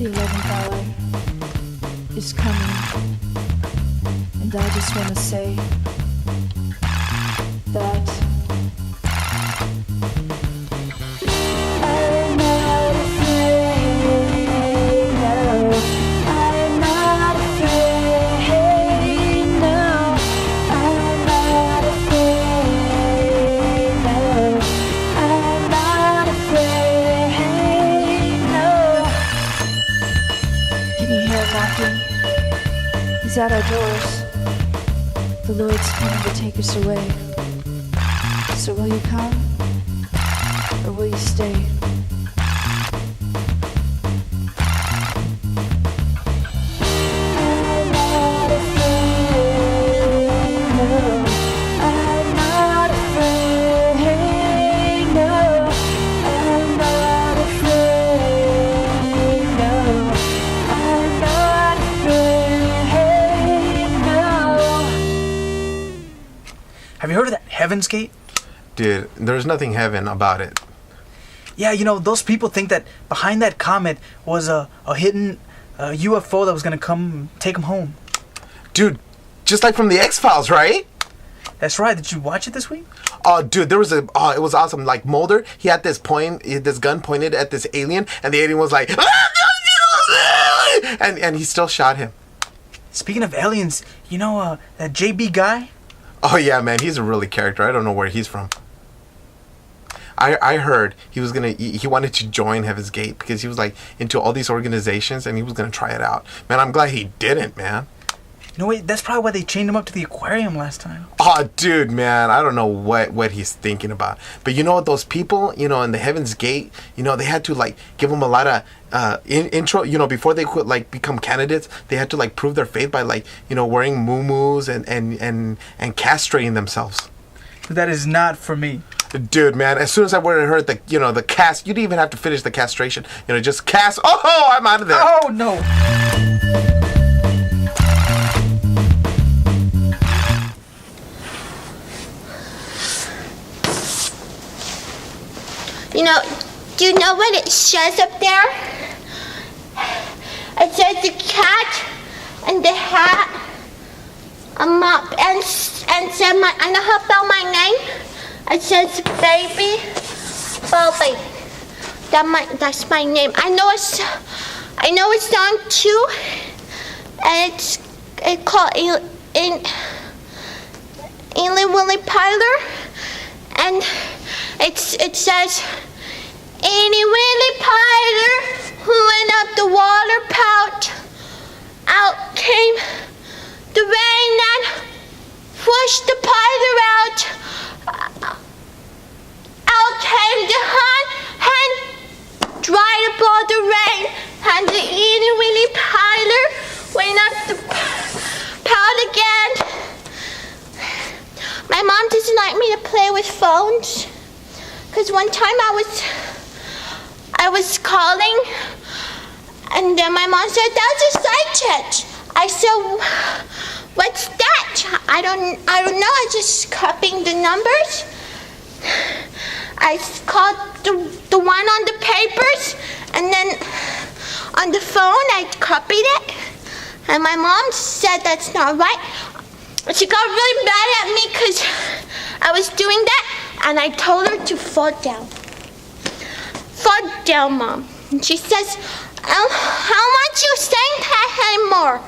The 11th hour is coming, and I just want to say that I'm not afraid, no. I'm not afraid, no. I'm not afraid, no. I'm not afraid, no. Can you hear him knocking? He's at our doors. The Lord's coming to take us away. So will you come, or will you stay? I'm not afraid, no. I'm not afraid, no. I'm not afraid, no. I'm not afraid, no. Have you heard of that Heaven's Gate? Dude, there's nothing heaven about it. Yeah, you know, those people think that behind that comet was a hidden UFO that was gonna come take them home. Dude, just like from the X-Files, right? That's right. Did you watch it this week? Oh, dude, it was awesome. Like Mulder, he had this gun pointed at this alien, and the alien was like, and he still shot him. Speaking of aliens, you know that JB guy? Oh yeah, man, he's a really character. I don't know where he's from. I heard he wanted to join Heaven's Gate because he was like into all these organizations and he was gonna try it out. Man, I'm glad he didn't, man. You know what? That's probably why they chained him up to the aquarium last time. Oh, dude, man, I don't know what he's thinking about. But you know what? Those people, you know, in the Heaven's Gate, you know, they had to like give him a lot of intro. You know, before they could like become candidates, they had to like prove their faith by like, you know, wearing muumuus and castrating themselves. That is not for me. Dude, man, as soon as I heard the, you know, the cast, you didn't even have to finish the castration. You know, just cast. Oh, I'm out of there. Oh no. You know, do you know what it says up there? It says the cat and the hat, a mop, and said I know how to spell my name. It says baby Bobbi. That's my name. I know it's on 2, and it's called Eely Willy Piler, and it says Eely Willy Piler who went up the water spout. Out came the rain and pushed the piler out. Out came the hand and dried up all the rain, and the Eely Willy Piler went up the spout again. My mom doesn't like me to play with phones, because one time I was calling, and then my mom said, "That's a side chat." I said, "What's that?" I don't know. I just copying the numbers. I called the one on the papers, and then on the phone I copied it, and my mom said that's not right. She got really mad at me because I was doing that, and I told her to fall down. Fall down, Mom. And she says, I don't want you saying that anymore.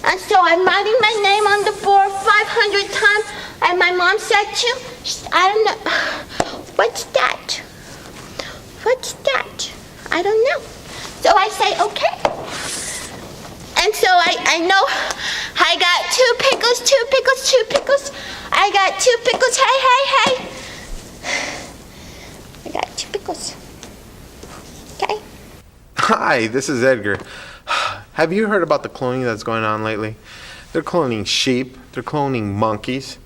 And so I'm writing my name on the board 500 times, and my mom said I don't know, what's that? What's that? I don't know. So I say, okay. And so I know I got 2 pickles, 2 pickles, 2 pickles. I got 2 pickles, hey. I got 2 pickles. Okay? Hi, this is Edgar. Have you heard about the cloning that's going on lately? They're cloning sheep, they're cloning monkeys.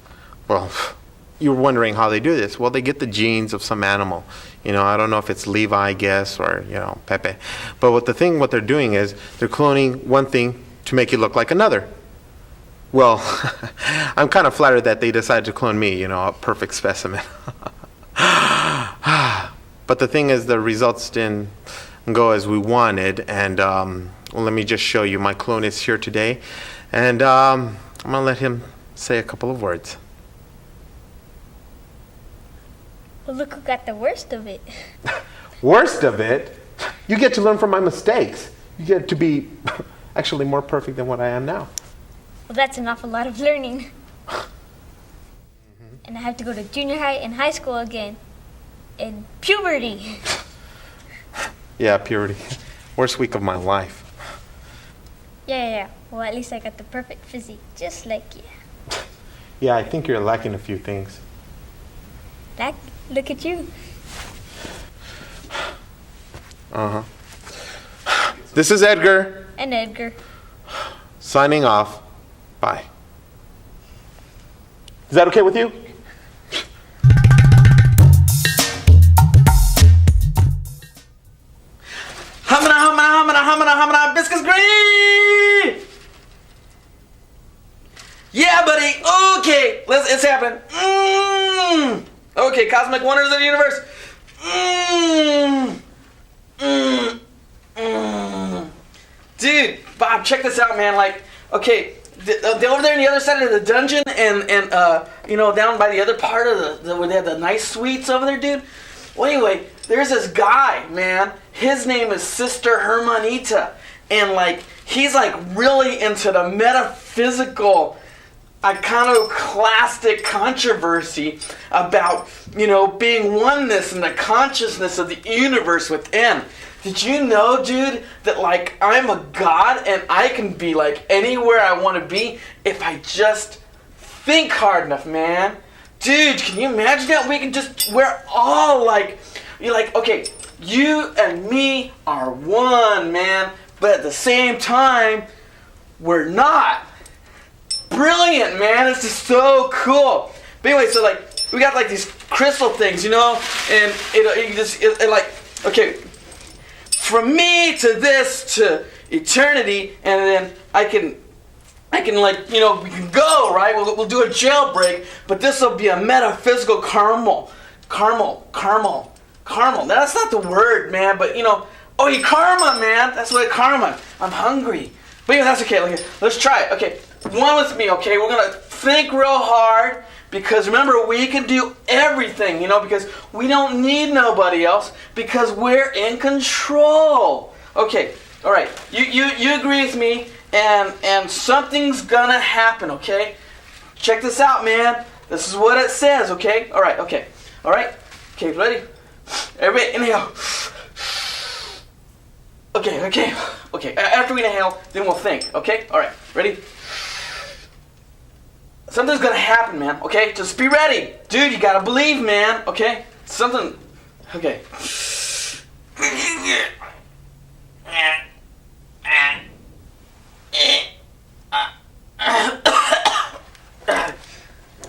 Well, you're wondering how they do this. Well, they get the genes of some animal. You know, I don't know if it's Levi, I guess, or, you know, Pepe. But what they're doing is they're cloning one thing to make it look like another. Well, I'm kind of flattered that they decided to clone me, you know, a perfect specimen. But the thing is, the results didn't go as we wanted. And well, let me just show you. My clone is here today. And I'm going to let him say a couple of words. Well, look who got the worst of it. Worst of it? You get to learn from my mistakes. You get to be actually more perfect than what I am now. Well, that's an awful lot of learning. And I have to go to junior high and high school again. And puberty. Yeah, puberty. Worst week of my life. Yeah. Well, at least I got the perfect physique, just like you. Yeah, I think you're lacking a few things. Look at you. Uh-huh. This is Edgar. And Edgar. Signing off. Bye. Is that okay with you? Humana, biscuits green! Yeah, buddy. Okay, it's happening. Okay, cosmic wonders of the universe. Dude, Bob, check this out, man. Like, okay, over there on the other side of the dungeon, and down by the other part of where they have the nice suites over there, dude. Well, anyway, there's this guy, man. His name is Sister Hermanita, and like he's like really into the metaphysical, iconoclastic controversy about being oneness and the consciousness of the universe within. Did you know, dude, that like I'm a god and I can be like anywhere I want to be if I just think hard enough, man? Dude, can you imagine that? We're all like, you're like, okay, you and me are one, man, but at the same time, we're not. Brilliant, man. It's just so cool. But anyway, so like, we got like these crystal things, and it like, okay, from me to this to eternity, and then I can like, we can go, right? We'll do a jailbreak, but this will be a metaphysical caramel. Now, that's not the word, man, but karma, man. That's what karma. I'm hungry. But that's okay. Let's try it. Okay, one with me, okay? We're going to think real hard, because remember, we can do everything, because we don't need nobody else, because we're in control. Okay, all right. You agree with me, and something's gonna happen, okay? Check this out, man. This is what it says, okay? All right, okay. All right? Okay, ready? Everybody, inhale. Okay. After we inhale, then we'll think, okay? All right, ready? Something's gonna happen, man, okay? Just be ready. Dude, you gotta believe, man, okay? Something, okay.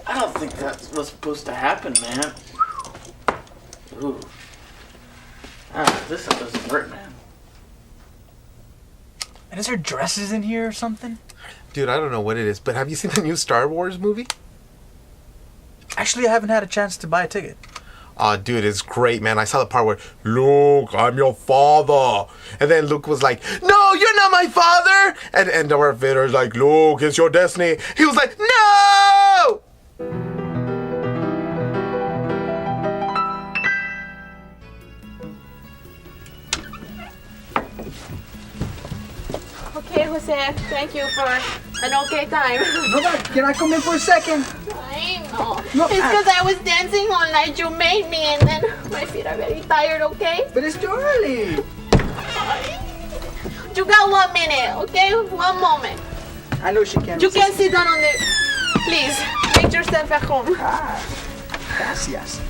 I don't think that's what's supposed to happen, man. Ooh. This doesn't work, man. And is there dresses in here or something? Dude, I don't know what it is, but have you seen the new Star Wars movie? Actually, I haven't had a chance to buy a ticket. Oh, dude, it's great, man. I saw the part where, Luke, I'm your father. And then Luke was like, no, you're not my father. And Darth Vader's like, Luke, it's your destiny. He was like, no! Okay, Jose, thank you for an okay time. No, can I come in for a second? I know. No, It's because I was dancing all night. You made me, and then my feet are very tired, okay? But it's too early. You got 1 minute, okay? 1 moment. I know she can't. You can sit down on the... Please, make yourself at home. Gracias.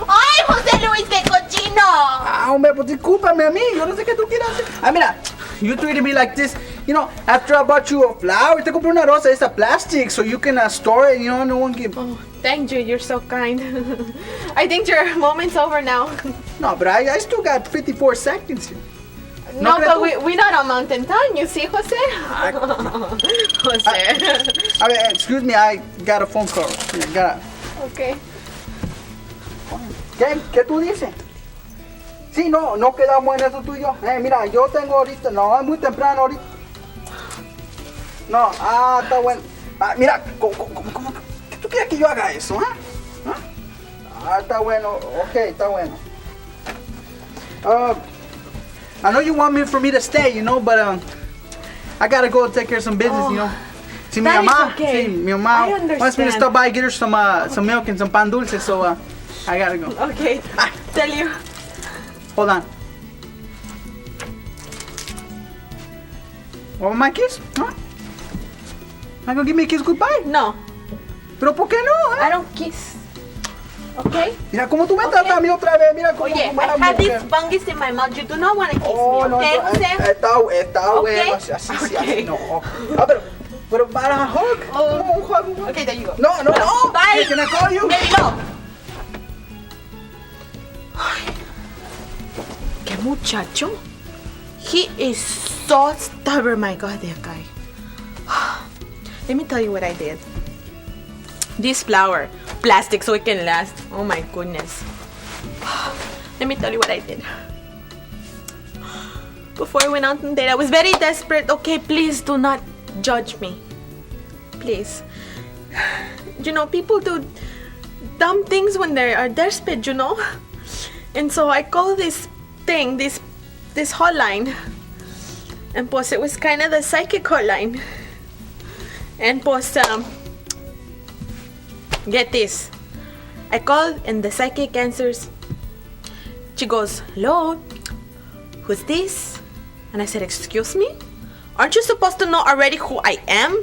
¡Ay, José Luis, qué cochino! Hombre, pues discúlpame a mí. Yo no sé qué tú quieras hacer. Mira, you treated me like this. After I bought you a flower, te compré una rosa. It's a plastic, so you can store it. No one give. Oh, thank you. You're so kind. I think your moment's over now. No, but I still got 54 seconds here. No, but we're not on Mountain Time, you see, Jose? Jose. Excuse me, I got a phone call. Okay. ¿Qué tú dices? Sí, no quedamos en eso tú y yo. Mira, yo tengo ahorita, no, es muy temprano ahorita. No, está bueno. Mira, ¿cómo tú quieres que yo haga eso, está bueno, ok, está bueno. I know you want me for me to stay, you know, but I gotta go take care of some business, you know. See, mi that is mamá, okay. sí, mi mamá I wants me to understand. stop by and get her some milk and some pan dulce, so I gotta go. Okay, tell you. Hold on. Want my kiss? Huh? Not gonna give me a kiss goodbye? No, ¿Pero por qué no? I don't kiss. Okay? Mira cómo tú me tratas a mí otra vez, mira cómo Oye, tú me I la have these mujer. fungus in my mouth. You do not want to kiss Oh, me, no, okay, no, Jose? está Okay. bueno, así, Okay. no. Pero para hug. Oh. Un hug. Okay, there you go. No. Bye. Can I call you? Baby, no. Ay, ¿qué muchacho? He is so stubborn, my God, that guy. Let me tell you what I did. This flower, plastic so it can last. Oh my goodness. Let me tell you what I did. Before I went out on date, I was very desperate. Okay, please do not judge me. Please. You know, people do dumb things when they are desperate, you know? And so I called this thing, this hotline. And pues it was kind of the psychic hotline. And pues, get this. I called and the psychic answers. She goes, hello, who's this? And I said, excuse me? Aren't you supposed to know already who I am?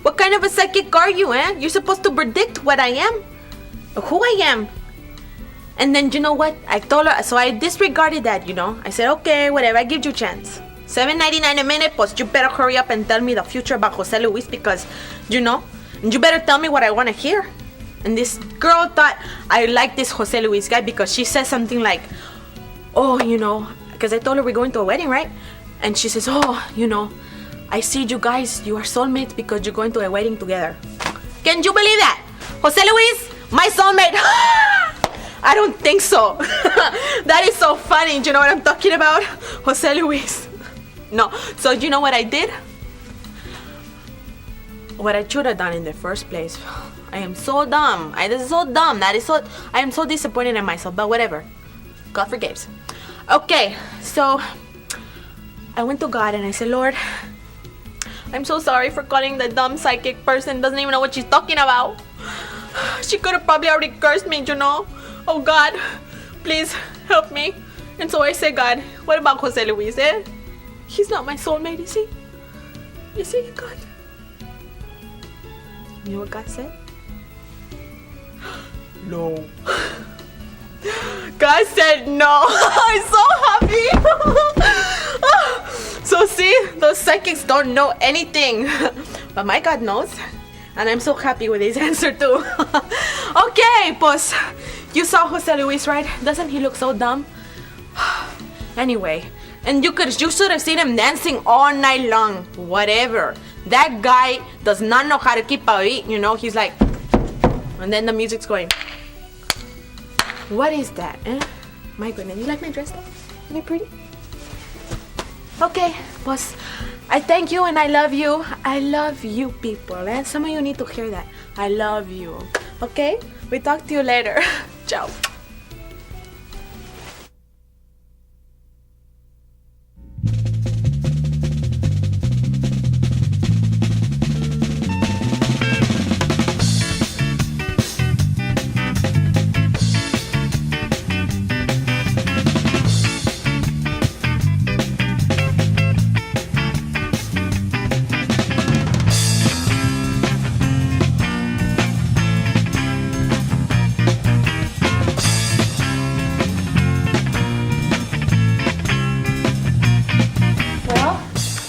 What kind of a psychic are you, eh? You're supposed to predict what I am, who I am. And then you know what? I told her, so I disregarded that, you know. I said, okay, whatever, I give you a chance. $7.99 a minute, but you better hurry up and tell me the future about Jose Luis because, you know, you better tell me what I want to hear. And this girl thought I liked this Jose Luis guy because she said something like, oh, you know, because I told her we're going to a wedding, right? And she says, oh, you know, I see you guys, you are soulmates because you're going to a wedding together. Can you believe that? Jose Luis, my soulmate. I don't think so. That is so funny. Do you know what I'm talking about? Jose Luis. No. So you know what I did? What I should have done in the first place. I am so dumb. This is so dumb. I am so disappointed in myself, but whatever. God forgives. Okay, so I went to God and I said, Lord, I'm so sorry for calling the dumb psychic person. Doesn't even know what she's talking about. She could have probably already cursed me, you know. Oh God, please help me. And so I said, God, what about Jose Luis, eh? He's not my soulmate, is he? Is he, God? You know what God said? No. God said no. I'm so happy. So see, those psychics don't know anything. But my God knows. And I'm so happy with his answer too. Okay, pues, you saw Jose Luis, right? Doesn't he look so dumb? Anyway, and you should have seen him dancing all night long. Whatever. That guy does not know how to keep a beat, you know? He's like, and then the music's going. What is that, eh? My goodness, you like my dress though? Isn't it pretty? Okay, pues, I thank you and I love you. I love you people, eh? Some of you need to hear that. I love you. Okay? We talk to you later. Ciao.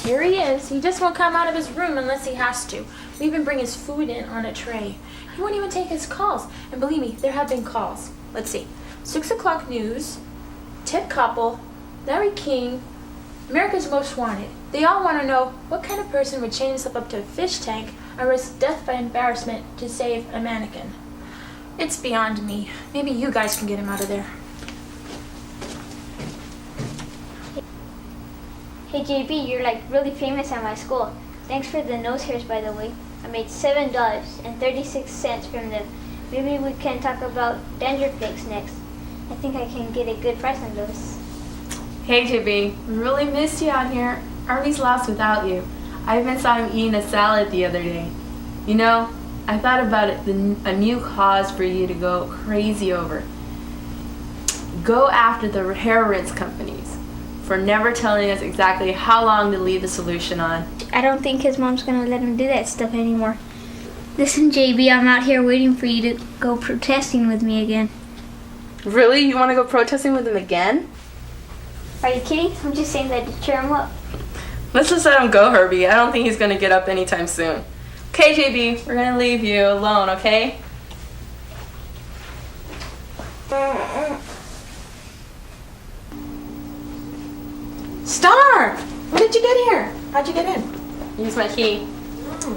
Here he is. He just won't come out of his room unless he has to. We even bring his food in on a tray. He won't even take his calls. And believe me, there have been calls. Let's see. 6 o'clock news, Tip Couple, Larry King, America's Most Wanted. They all want to know what kind of person would chain himself up to a fish tank and risk death by embarrassment to save a mannequin. It's beyond me. Maybe you guys can get him out of there. Hey JB, you're like really famous at my school. Thanks for the nose hairs, by the way. I made $7.36 from them. Maybe we can talk about dandruff flakes next. I think I can get a good price on those. Hey JB, we really missed you out here. Arby's lost without you. I even saw him eating a salad the other day. You know, I thought about it, a new cause for you to go crazy over. Go after the hair rinse companies for never telling us exactly how long to leave the solution on. I don't think his mom's gonna let him do that stuff anymore. Listen, JB, I'm out here waiting for you to go protesting with me again. Really? You want to go protesting with him again? Are you kidding? I'm just saying that to cheer him up. Let's just let him go, Herbie. I don't think he's going to get up anytime soon. Okay, JB, we're going to leave you alone, okay? Star! When did you get here? How'd you get in? Use my key.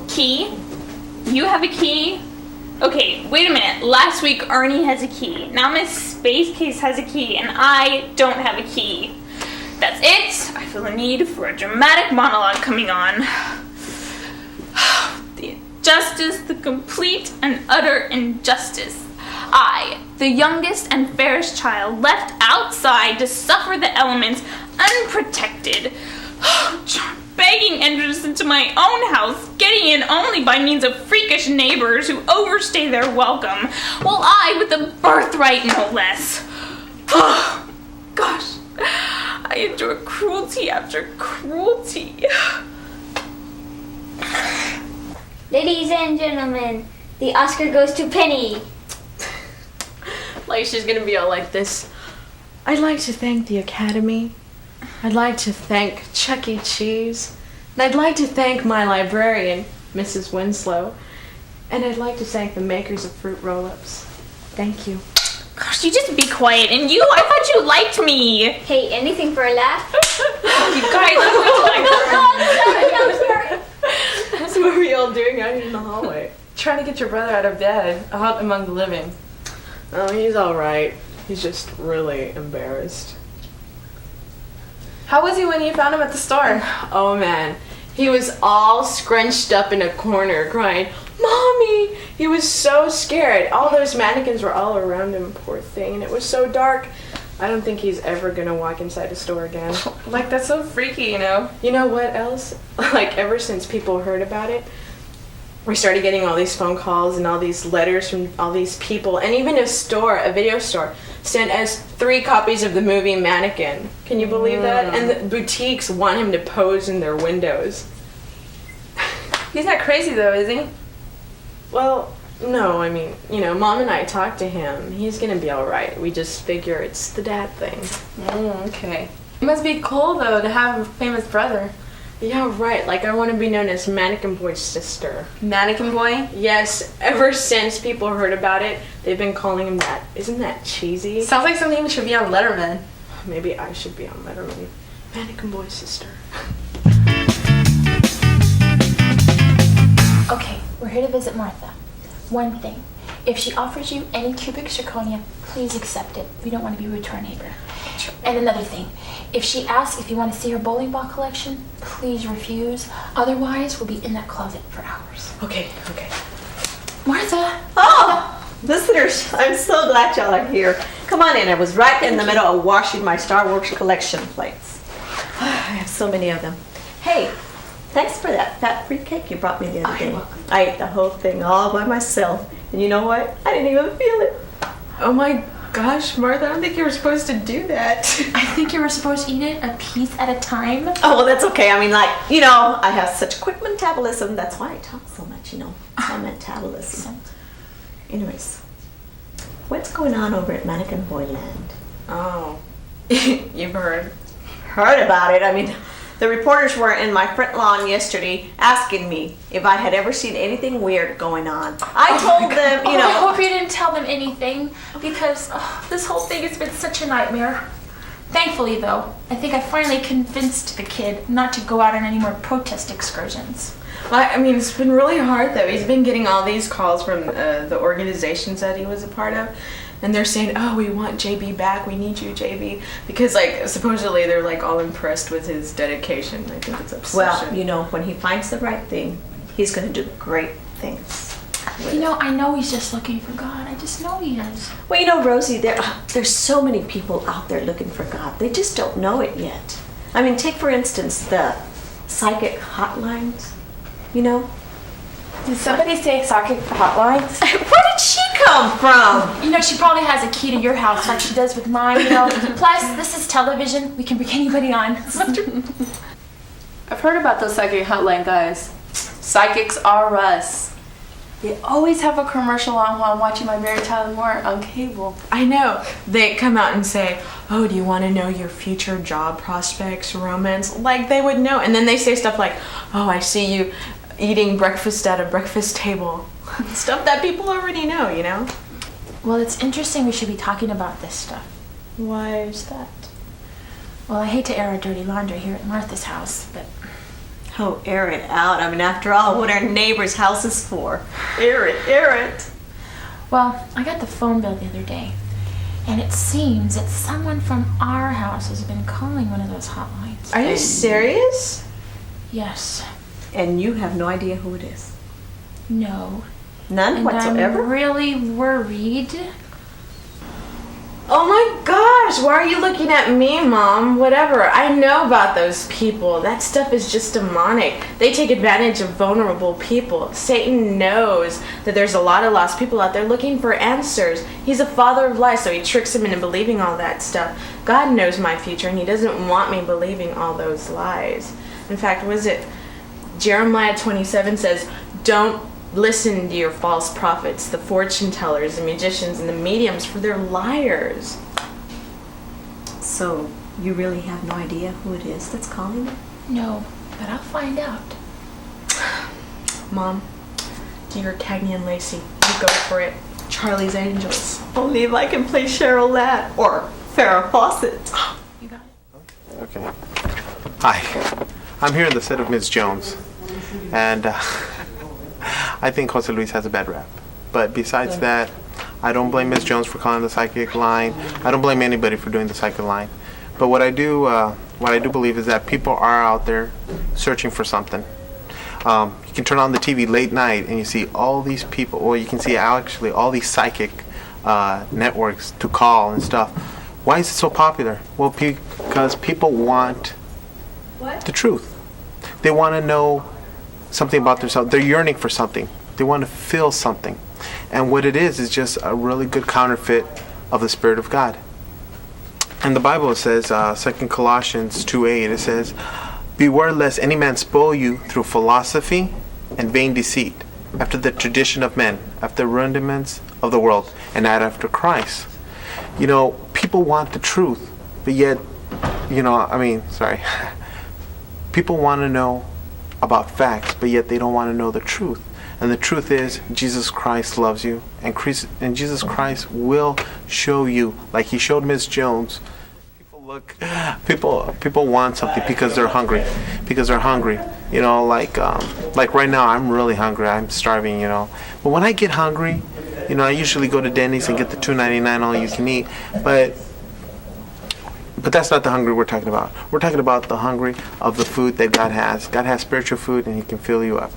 Key? You have a key? Okay, wait a minute. Last week Ernie has a key. Now Miss Space Case has a key, and I don't have a key. That's it. I feel a need for a dramatic monologue coming on. The injustice, the complete and utter injustice. I, the youngest and fairest child, left outside to suffer the elements unprotected. Begging entrance into my own house, getting in only by means of freakish neighbors who overstay their welcome, while I, with a birthright no less. Oh, gosh, I endure cruelty after cruelty. Ladies and gentlemen, the Oscar goes to Penny. Like she's gonna be all like this. I'd like to thank the Academy. I'd like to thank Chuck E. Cheese. And I'd like to thank my librarian, Mrs. Winslow. And I'd like to thank the makers of Fruit Roll-Ups. Thank you. Gosh, you just be quiet. And you, I thought you liked me. Hey, anything for a laugh? You guys, So what were you all doing out here in the hallway? Trying to get your brother out of bed, out among the living. Oh, he's all right. He's just really embarrassed. How was he when you found him at the store? Oh man, he was all scrunched up in a corner crying, "Mommy!" He was so scared. All those mannequins were all around him, poor thing, and it was so dark. I don't think he's ever gonna walk inside a store again. Like, that's so freaky, you know? You know what else? Like, ever since people heard about it, we started getting all these phone calls and all these letters from all these people, and even a video store, sent us 3 copies of the movie Mannequin. Can you believe that? And the boutiques want him to pose in their windows. He's not crazy though, is he? Well, no, I mean, you know, Mom and I talked to him. He's gonna be alright. We just figure it's the dad thing. Okay. It must be cool though to have a famous brother. Yeah, right. Like, I want to be known as Mannequin Boy's sister. Mannequin Boy? Yes. Ever since people heard about it, they've been calling him that. Isn't that cheesy? Sounds like something should be on Letterman. Maybe I should be on Letterman. Mannequin Boy's sister. Okay, we're here to visit Martha. One thing, if she offers you any cubic zirconia, please accept it. We don't want to be rude to our neighbor. And another thing, if she asks if you want to see her bowling ball collection, please refuse. Otherwise, we'll be in that closet for hours. Okay. Martha! Oh, visitors, I'm so glad y'all are here. Come on in. I was right in the middle of washing my Star Wars collection plates. I have so many of them. Hey, thanks for that fat free cake you brought me the other day. I ate the whole thing all by myself. And you know what? I didn't even feel it. Oh my gosh, Martha, I don't think you were supposed to do that. I think you were supposed to eat it a piece at a time. Oh, well, that's okay. I mean, like, you know, I have such quick metabolism. That's why I talk so much, you know. My metabolism. Anyways, what's going on over at Mannequin Boy Land? Oh, you've heard. Heard about it. I mean, the reporters were in my front lawn yesterday asking me if I had ever seen anything weird going on. I told them, you know. I hope you didn't tell them anything, because this whole thing has been such a nightmare. Thankfully, though, I think I finally convinced the kid not to go out on any more protest excursions. I mean, it's been really hard though. He's been getting all these calls from the organizations that he was a part of, and they're saying, "Oh, we want JB back. We need you, JB," because like supposedly they're like all impressed with his dedication. I think it's obsession. Well, you know, when he finds the right thing, he's going to do great things. You know, I know he's just looking for God. I just know he is. Well, you know, Rosie, there's so many people out there looking for God. They just don't know it yet. I mean, take for instance the psychic hotlines. You know? Did somebody say psychic hotlines? Where did she come from? You know, she probably has a key to your house like she does with mine, you know. Plus, this is television. We can bring anybody on. I've heard about those psychic hotline guys. Psychics are us. They always have a commercial on while I'm watching my Mary Tyler Moore on cable. I know. They come out and say, "Oh, do you want to know your future job prospects, romance?" Like they would know. And then they say stuff like, "Oh, I see you eating breakfast at a breakfast table." Stuff that people already know, you know? Well, it's interesting we should be talking about this stuff. Why is that? Well, I hate to air our dirty laundry here at Martha's house, but... Oh, air it out. I mean, after all, what our neighbor's house is for. Air it, air it. Well, I got the phone bill the other day, and it seems that someone from our house has been calling one of those hotlines. Are you serious? Yes. And you have no idea who it is? No. None And whatsoever? I'm really worried. Oh my gosh, why are you looking at me, Mom? Whatever, I know about those people. That stuff is just demonic. They take advantage of vulnerable people. Satan knows that there's a lot of lost people out there looking for answers. He's a father of lies, so he tricks them into believing all that stuff. God knows my future, and he doesn't want me believing all those lies. In fact, was it Jeremiah 27 says, "Don't listen to your false prophets, the fortune tellers, the magicians, and the mediums, for they're liars." So, you really have no idea who it is that's calling you? No, but I'll find out. Mom, do your Cagney and Lacey. You go for it. Charlie's Angels. Only if I can play Cheryl Ladd or Farrah Fawcett. You got it. Okay. Hi. I'm here in the set of Ms. Jones. And I think Jose Luis has a bad rap. But besides that, I don't blame Ms. Jones for calling the psychic line. I don't blame anybody for doing the psychic line. But what I do believe is that people are out there searching for something. You can turn on the TV late night and you see all these people, or you can see actually all these psychic networks to call and stuff. Why is it so popular? Well, because people want the truth. They want to know something about themselves. They're yearning for something. They want to feel something. And what it is just a really good counterfeit of the Spirit of God. And the Bible says, 2 Colossians 2:8, it says, "Beware lest any man spoil you through philosophy and vain deceit, after the tradition of men, after the rudiments of the world, and not after Christ." You know, people want the truth, but yet, people want to know about facts, but yet they don't want to know the truth. And the truth is, Jesus Christ loves you, and Jesus Christ will show you, like he showed Ms. Jones. People want something because they're hungry. You know, like right now, I'm really hungry. I'm starving. You know, but when I get hungry, you know, I usually go to Denny's and get the $2.99 all you can eat. But that's not the hungry we're talking about. We're talking about the hungry of the food that God has. God has spiritual food, and he can fill you up.